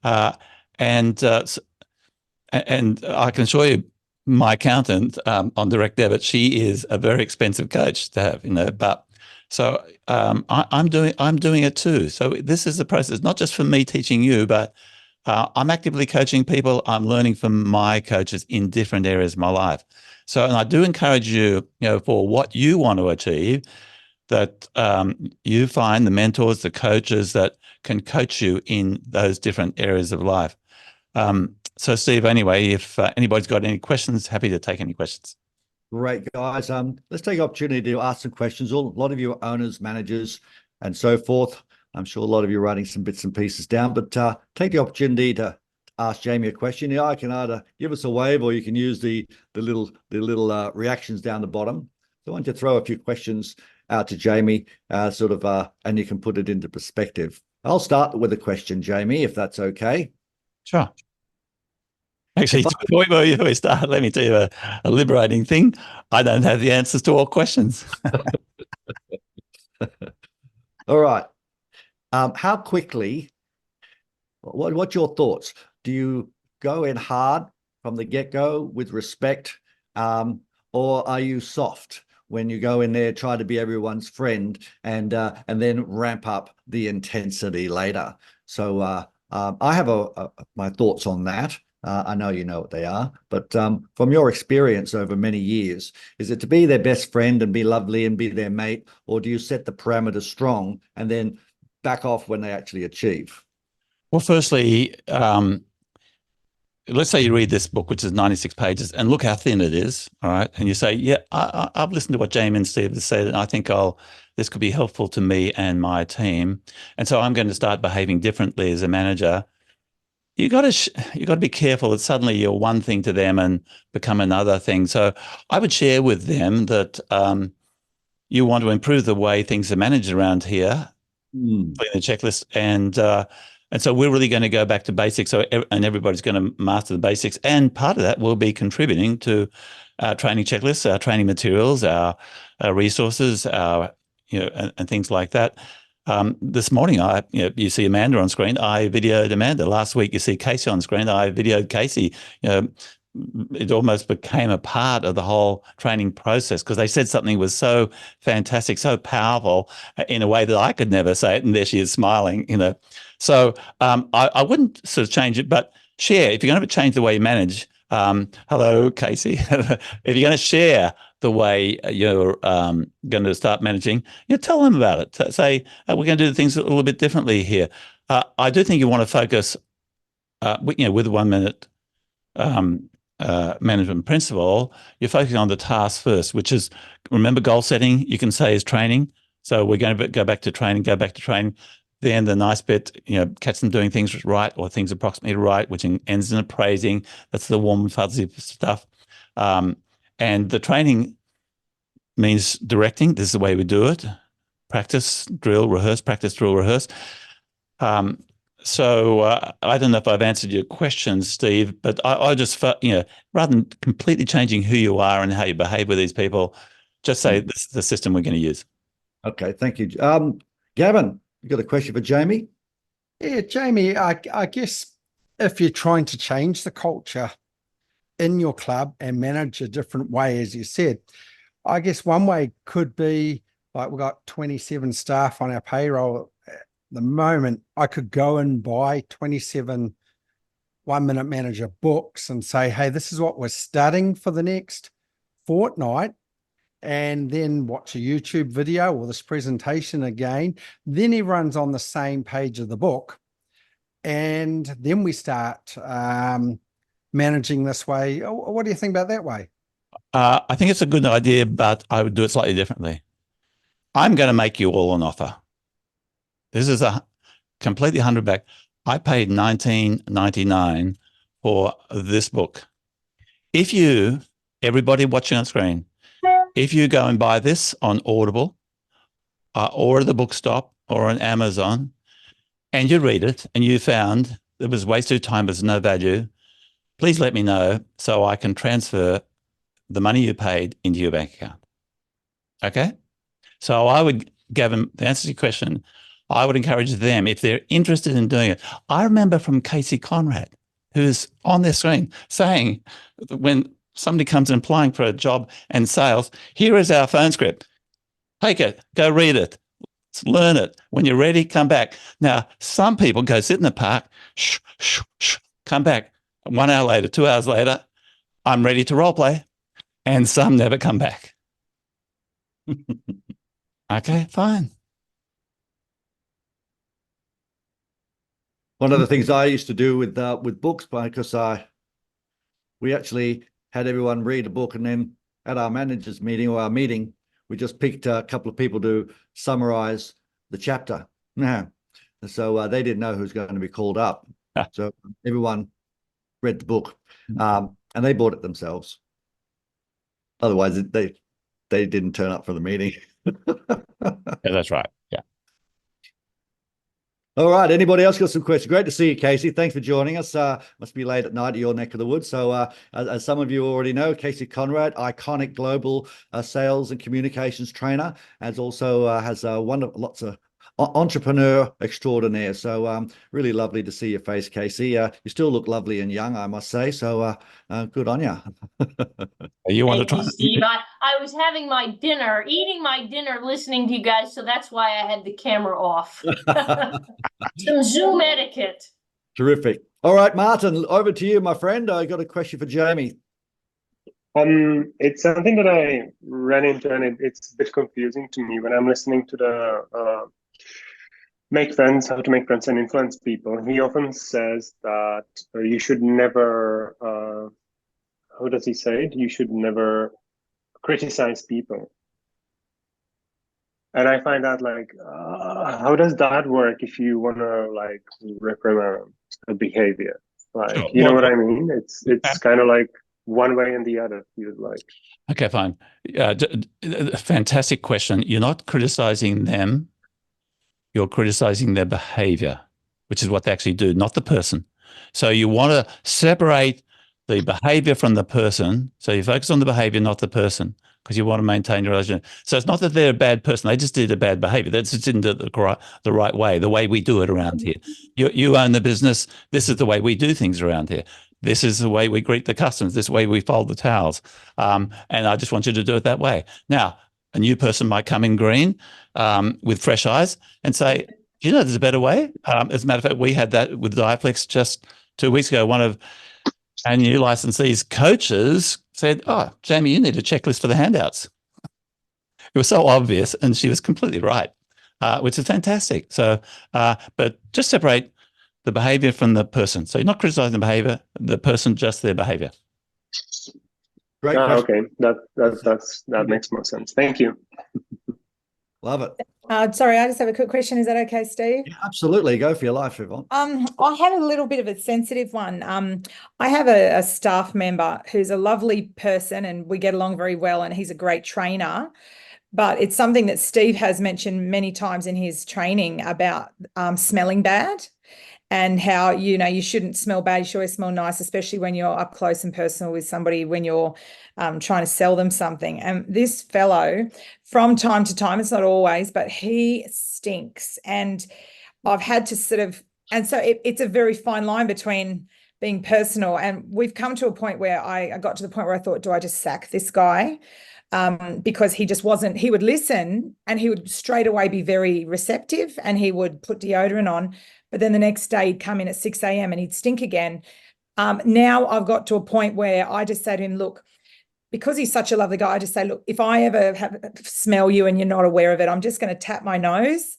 And I can assure you, my accountant on direct debit, she is a very expensive coach to have, but So I'm doing it too. So this is the process, not just for me teaching you, but I'm actively coaching people. I'm learning from my coaches in different areas of my life. So, and I do encourage you, for what you want to achieve, that you find the mentors, the coaches that can coach you in those different areas of life. So, Steve, anyway, if anybody's got any questions, happy to take any questions. Great, guys. Let's take the opportunity to ask some questions. A lot of you are owners, managers, and so forth. I'm sure a lot of you are writing some bits and pieces down, but take the opportunity to ask Jamie a question. I can either give us a wave, or you can use the little reactions down the bottom. So I want you to throw a few questions out to Jamie, and you can put it into perspective. I'll start with a question, Jamie, if that's okay. Sure. Actually, before we start, let me tell you a liberating thing. I don't have the answers to all questions. All right. How quickly, what's your thoughts? Do you go in hard from the get-go with respect, or are you soft when you go in there, try to be everyone's friend, and then ramp up the intensity later? So I have my thoughts on that. I know you know what they are, but from your experience over many years, is it to be their best friend and be lovely and be their mate, or do you set the parameters strong and then back off when they actually achieve? Well, firstly, let's say you read this book, which is 96 pages, and look how thin it is, all right? And you say, yeah, I've listened to what Jamie and Steve have said, and I think this could be helpful to me and my team. And so I'm going to start behaving differently as a manager. You got to be careful that suddenly you're one thing to them and become another thing. So I would share with them that you want to improve the way things are managed around here, the checklist, and so we're really going to go back to basics. And everybody's going to master the basics, and part of that will be contributing to our training checklists, our training materials, our resources, and things like that. This morning, you see Amanda on screen. I videoed Amanda. Last week, you see Casey on screen. I videoed Casey. It almost became a part of the whole training process because they said something was so fantastic, so powerful in a way that I could never say it. And there she is smiling, So I wouldn't sort of change it, but share. If you're going to change the way you manage, hello, Casey. If you're going to share the way you're going to start managing, tell them about it. Say, we're going to do things a little bit differently here. I do think you want to focus, with 1 minute management principle, you're focusing on the task first, which is, remember, goal setting, you can say, is training. So we're going to go back to training. Then the nice bit, catch them doing things right or things approximately right, which ends in appraising. That's the warm and fuzzy stuff. And the training means directing. This is the way we do it. Practice, drill, rehearse, practice, drill, rehearse. So I don't know if I've answered your question, Steve, but I just, rather than completely changing who you are and how you behave with these people, just say this is the system we're going to use. Okay, thank you. Gavin, you got a question for Jamie? Yeah, Jamie, I guess if you're trying to change the culture in your club and manage a different way, as you said, I guess one way could be, like, we've got 27 staff on our payroll at the moment. I could go and buy 27 1-minute manager books and say, hey, this is what we're studying for the next fortnight, and then watch a YouTube video or this presentation again. Then everyone's on the same page of the book. And then we start managing this way. What do you think about that way? I think it's a good idea, but I would do it slightly differently. I'm going to make you all an offer. This is a completely 100 back. I paid $19.99 for this book. If you, everybody watching on screen, if you go and buy this on Audible or at the bookstop or on Amazon, and you read it and you found it was wasted time, there's no value, please let me know so I can transfer the money you paid into your bank account. Okay? So I would, Gavin, the answer to your question, I would encourage them, if they're interested in doing it. I remember from Casey Conrad, who's on their screen, saying when somebody comes in applying for a job and sales, here is our phone script. Take it, go read it, learn it. When you're ready, come back. Now, some people go sit in the park, come back. 1 hour later, 2 hours later, I'm ready to role play. And some never come back. Okay, fine. One of the things I used to do with books, because we actually had everyone read a book, and then at our managers meeting or our meeting, we just picked a couple of people to summarize the chapter. Yeah. So they didn't know who's going to be called up. So everyone read the book, and they bought it themselves. Otherwise, they didn't turn up for the meeting. Yeah, that's right. Yeah. All right. Anybody else got some questions? Great to see you, Casey. Thanks for joining us. Must be late at night at your neck of the woods. So as some of you already know, Casey Conrad, iconic global sales and communications trainer, has also has lots of entrepreneur extraordinaire. So really lovely to see your face, Casey. You still look lovely and young, I must say. So good on you. You want Thank to you, try? Steve. I was having my dinner, eating my dinner, listening to you guys, so that's why I had the camera off. Some Zoom etiquette. Terrific. All right, Martin, over to you, my friend. I got a question for Jamie. It's something that I ran into, and it's a bit confusing to me when I'm listening to the how to make friends and influence people. He often says that you should never, how does he say it? You should never criticize people. And I find that how does that work if you want to reprimand a behavior? You know what I mean? It's kind of like one way and the other, feels like. Okay, fine. Fantastic question. You're not criticizing them. You're criticizing their behavior, which is what they actually do, not the person. So you want to separate the behavior from the person. So you focus on the behavior, not the person, because you want to maintain your relationship. So it's not that they're a bad person. They just did a bad behavior. They just didn't do it the right way, the way we do it around here. You own the business. This is the way we do things around here. This is the way we greet the customers. This way we fold the towels. And I just want you to do it that way. Now, a new person might come in green with fresh eyes and say, do you know there's a better way? As a matter of fact, we had that with dietflex just 2 weeks ago. One of our new licensees coaches said, oh, Jamie, you need a checklist for the handouts. It was so obvious, and she was completely right, which is fantastic. So, but just separate the behavior from the person. So you're not criticizing the behavior, the person, just their behavior. Great question. Okay, that makes more sense. Thank you. Love it. Sorry, I just have a quick question. Is that okay, Steve? Yeah, absolutely. Go for your life, Yvonne. I have a little bit of a sensitive one. I have a staff member who's a lovely person and we get along very well, and he's a great trainer. But it's something that Steve has mentioned many times in his training about smelling bad. And how, you shouldn't smell bad, you should always smell nice, especially when you're up close and personal with somebody, when you're trying to sell them something. And this fellow, from time to time, it's not always, but he stinks. And I've had to so it's a very fine line between being personal. And we've come to a point where I got to the point where I thought, do I just sack this guy? Because he just wasn't, he would listen and he would straight away be very receptive and he would put deodorant on. But then the next day he'd come in at 6 a.m. and he'd stink again. Now I've got to a point where I just say to him, look, because he's such a lovely guy, I just say, look, if I ever smell you and you're not aware of it, I'm just going to tap my nose.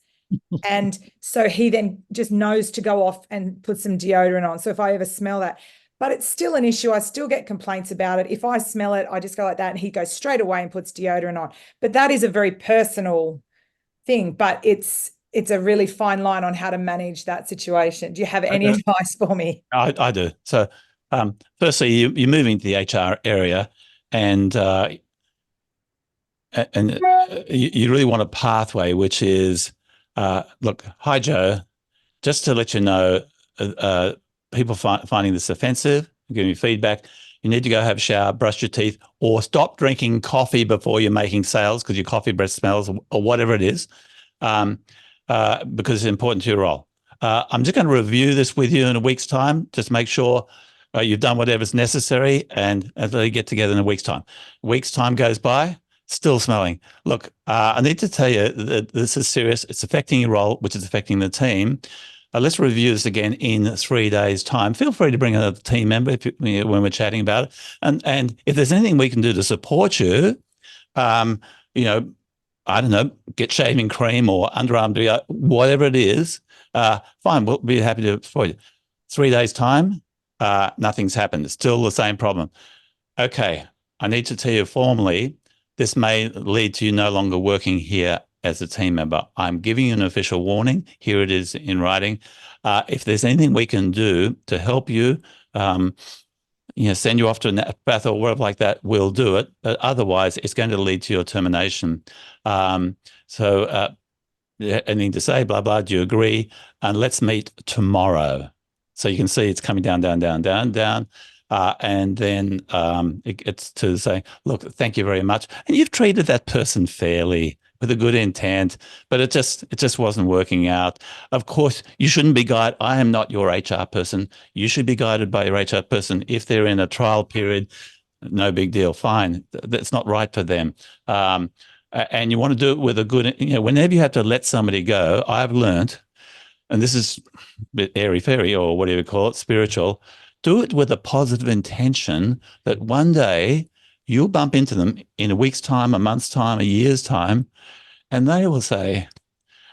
And so he then just knows to go off and put some deodorant on. So if I ever smell that, but it's still an issue. I still get complaints about it. If I smell it, I just go like that and he goes straight away and puts deodorant on. But that is a very personal thing, but it's a really fine line on how to manage that situation. Do you have any advice for me? I do. So firstly, you're moving to the HR area and you really want a pathway, which is, look, hi, Joe, just to let you know, people finding this offensive, giving you feedback, you need to go have a shower, brush your teeth, or stop drinking coffee before you're making sales because your coffee breath smells or whatever it is. Because it's important to your role. I'm just going to review this with you in a week's time, just make sure you've done whatever's necessary and they get together in a week's time. A week's time goes by, Still smelling. Look, I need to tell you that this is serious. It's affecting your role, which is affecting the team. Let's review this again in 3 days' time. Feel free to bring another team member when we're chatting about it. And if there's anything we can do to support you, you know, I don't know, get shaving cream or underarm deodorant, whatever it is, fine, we'll be happy to support you. 3 days' time, nothing's happened. It's still the same problem. Okay, I need to tell you formally, this may lead to you no longer working here as a team member. I'm giving you an official warning. Here it is in writing. If there's anything we can do to help you, send you off to a naturopath or whatever like that, we'll do it. But otherwise, it's going to lead to your termination. Anything to say, blah, blah, do you agree? And let's meet tomorrow. So you can see it's coming down, down, down, down, down. And then it's to say, look, thank you very much. And you've treated that person fairly with a good intent, but it just wasn't working out. Of course, you shouldn't be guided. I am not your HR person. You should be guided by your HR person. If they're in a trial period, no big deal, fine. That's not right for them. And you want to do it with a good, whenever you have to let somebody go, I've learned, and this is a bit airy-fairy or whatever you call it, spiritual, do it with a positive intention that one day you'll bump into them in a week's time, a month's time, a year's time, and they will say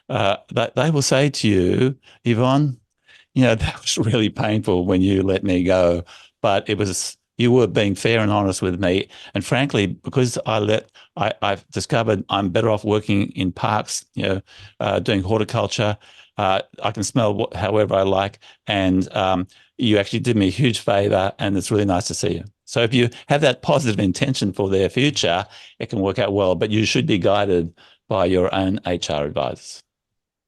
to you, Yvonne, that was really painful when you let me go, but you were being fair and honest with me. And frankly, because I've discovered I'm better off working in parks, doing horticulture. I can smell however I like. And you actually did me a huge favor, and it's really nice to see you. So if you have that positive intention for their future, it can work out well, but you should be guided by your own HR advisors.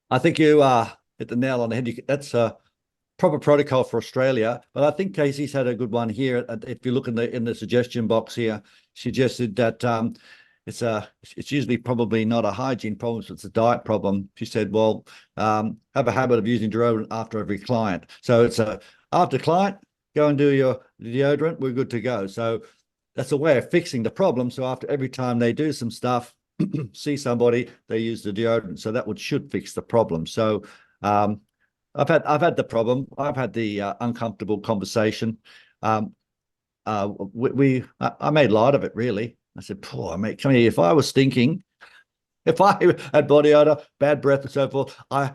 I think you hit the nail on the head. That's a proper protocol for Australia, but I think Casey's had a good one here. If you look in the suggestion box here, suggested that it's usually probably not a hygiene problem, so it's a diet problem. She said, well, have a habit of using deodorant after every client. So it's after client, go and do your deodorant, we're good to go. So that's a way of fixing the problem. So after every time they do some stuff, see somebody, they use the deodorant. So that should fix the problem. So I've had the problem. I've had the uncomfortable conversation. I made light of it, really. I said, poor mate, come here. If I was stinking, if I had body odor, bad breath, and so forth, I'd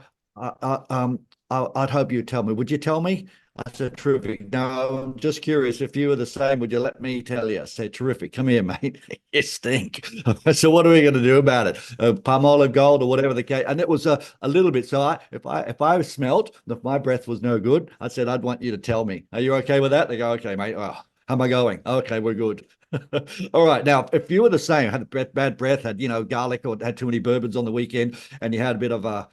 hope you'd tell me. Would you tell me? I said, terrific. No, I'm just curious. If you were the same, would you let me tell you? I said, terrific. Come here, mate. You stink. So what are we going to do about it? Palm olive gold or whatever the case. And it was a little bit. So if I smelt, if my breath was no good, I said, I'd want you to tell me. Are you okay with that? They go, okay, mate. Oh, how am I going? Okay, we're good. All right. Now, if you were the same, had bad breath, had, garlic or had too many bourbons on the weekend, and you had a bit of a,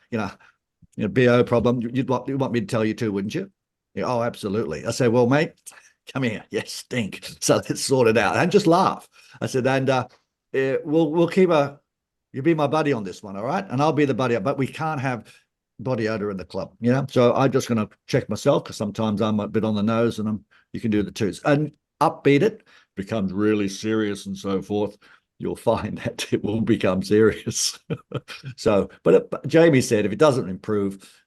BO problem, you'd want me to tell you too, wouldn't you? Yeah, oh, absolutely. I say, well, mate, come here. You stink. So let's sort it out. And just laugh. I said, and we'll keep you be my buddy on this one, all right? And I'll be the buddy, but we can't have body odor in the club, So I'm just going to check myself, because sometimes I'm a bit on the nose, and you can do the twos. And upbeat it, becomes really serious and so forth. You'll find that it will become serious. So, but Jamie said, if it doesn't improve,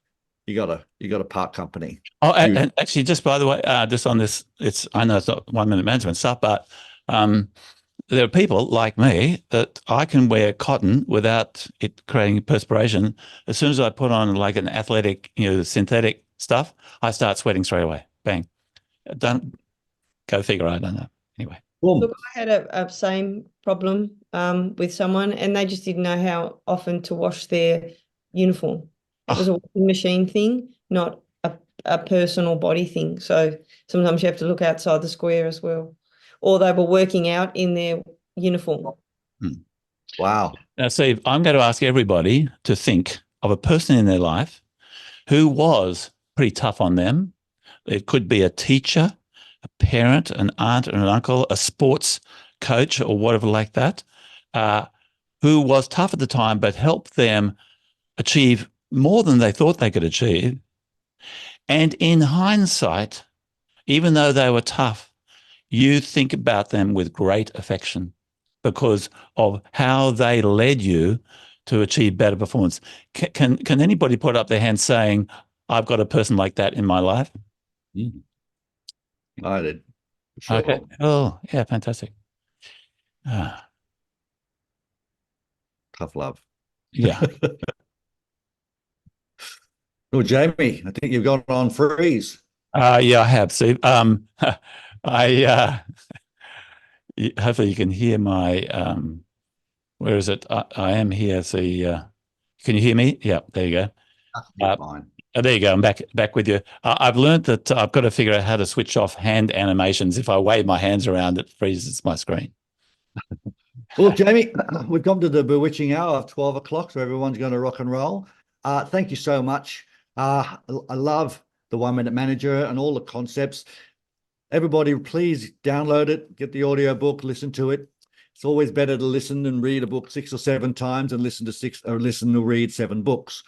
you got a park company. Oh, and actually, just by the way, just on this, I know it's not 1 minute management stuff, but there are people like me that I can wear cotton without it creating perspiration. As soon as I put on like an athletic, synthetic stuff, I start sweating straight away. Bang. Don't go figure. I don't know. Anyway. Look, I had a same problem with someone, and they just didn't know how often to wash their uniform. It was a washing machine thing, not a personal body thing. So sometimes you have to look outside the square as well. Or they were working out in their uniform. Wow. Now, Steve, I'm going to ask everybody to think of a person in their life who was pretty tough on them. It could be a teacher, a parent, an aunt and an uncle, a sports coach or whatever like that, who was tough at the time but helped them achieve more than they thought they could achieve. And in hindsight, even though they were tough, you think about them with great affection. because of how they led you to achieve better performance. Can anybody put up their hand saying, I've got a person like that in my life? I did. Sure. Okay. Oh, yeah, fantastic. Ah, Tough love. yeah. Well, Jamie, I think you've gone on freeze. Yeah, I have. See, I hopefully you can hear my where is it? I am here. See, can you hear me? Yeah, there you go. You're fine. There you go. I'm back with you. I've learned that I've got to figure out how to switch off hand animations. If I wave my hands around, it freezes my screen. Well, Jamie, we've come to the bewitching hour of 12 o'clock, so everyone's going to rock and roll. Thank you so much. I love the 1 Minute Manager and all the concepts. Everybody, please download it, get the audio book, listen to it. It's always better to listen and read a book 6 or 7 times and listen to read 7 books.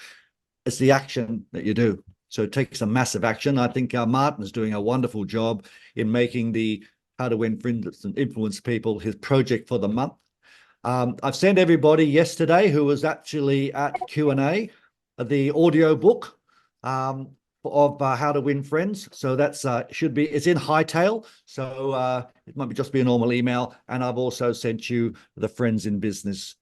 It's the action that you do. So it takes a massive action. I think Martin's doing a wonderful job in making the How to Win Friends and Influence People his project for the month. I've sent everybody yesterday who was actually at Q&A the audio book of How to Win Friends. So that's it's in Hightail. So it might just be a normal email. And I've also sent you the Friends in Business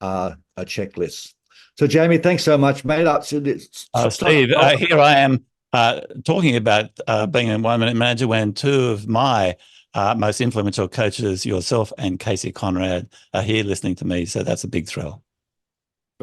a checklist. So Jamie, thanks so much, mate. Steve, here I am talking about being a 1 Minute Manager when 2 of my most influential coaches, yourself and Casey Conrad, are here listening to me. So that's a big thrill.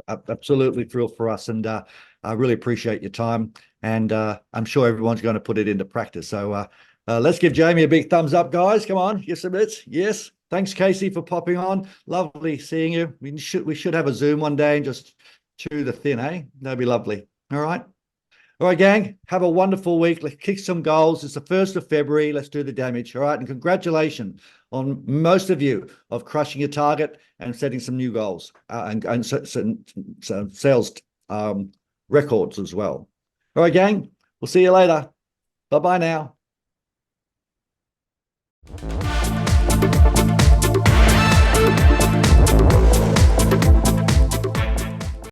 Absolutely thrilled for us. And I really appreciate your time. And I'm sure everyone's going to put it into practice. So let's give Jamie a big thumbs up, guys. Come on. Yes, a bit. Yes. Thanks, Casey, for popping on. Lovely seeing you. We should have a Zoom one day and just chew the thin, eh? That'd be lovely. All right. All right, gang. Have a wonderful week. Let's kick some goals. It's the 1st of February. Let's do the damage. All right. And congratulations on most of you of crushing your target and setting some new goals and sales records as well. All right, gang. We'll see you later. Bye-bye now.